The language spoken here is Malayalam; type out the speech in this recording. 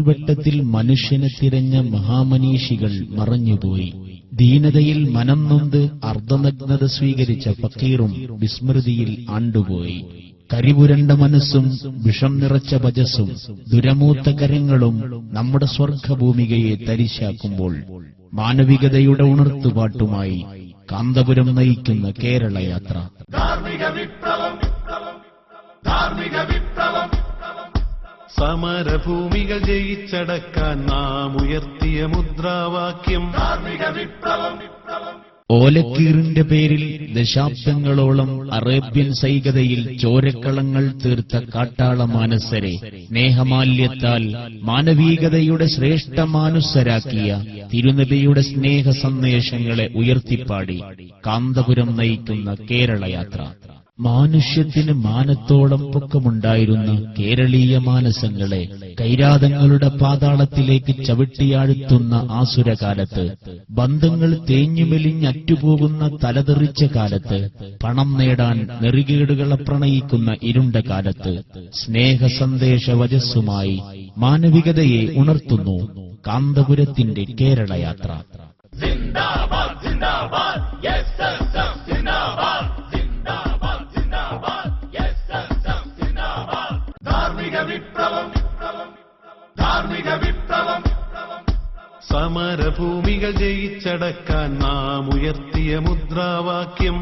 കൈവട്ടത്തിൽ മനുഷ്യനെ തിരഞ്ഞ മഹാമനീഷികൾ മറഞ്ഞുപോയി. ദീനതയിൽ മനം നൊന്ത് അർദ്ധനഗ്നത സ്വീകരിച്ച ഫക്കീറും വിസ്മൃതിയിൽ ആണ്ടുപോയി. കരിപുരണ്ട മനസ്സും വിഷം നിറച്ച ഭജസ്സും ദുരമൂത്ത കരങ്ങളും നമ്മുടെ സ്വർഗഭൂമികയെ തരിശാക്കുമ്പോൾ മാനവികതയുടെ ഉണർത്തുപാട്ടുമായി കാന്തപുരം നയിക്കുന്ന കേരളയാത്ര. സമരഭൂമികൾ ജയിച്ചടക്കാൻ നാം ഉയർത്തിയ മുദ്രാവാക്യം ഓലക്കീറിന്റെ പേരിൽ ദശാബ്ദങ്ങളോളം അറേബ്യൻ സൈകതയിൽ ചോരക്കളങ്ങൾ തീർത്ത കാട്ടാള മാനസരെ സ്നേഹമാല്യത്താൽ മാനവീകതയുടെ ശ്രേഷ്ഠമാനുസരാക്കിയ തിരുനബിയുടെ സ്നേഹ സന്ദേശങ്ങളെ ഉയർത്തിപ്പാടി കാന്തപുരം നയിക്കുന്ന കേരളയാത്ര. മാനുഷ്യത്തിന് മാനത്തോളം പൊക്കമുണ്ടായിരുന്ന കേരളീയ മാനസങ്ങളെ കൈരാതങ്ങളുടെ പാതാളത്തിലേക്ക് ചവിട്ടിയാഴ്ത്തുന്ന ആസുരകാലത്ത്, ബന്ധങ്ങൾ തേഞ്ഞുമെലിഞ്ഞറ്റുപോകുന്ന തലതെറിച്ച കാലത്ത്, പണം നേടാൻ നെറികേടുകളെ പ്രണയിക്കുന്ന ഇരുണ്ട കാലത്ത് സ്നേഹ സന്ദേശ വജസ്സുമായി മാനവികതയെ ഉണർത്തുന്നു കാന്തപുരത്തിന്റെ കേരളയാത്ര. സമരഭൂമികൾ ജയിച്ചടക്കാൻ നാം ഉയർത്തിയ മുദ്രാവാക്യം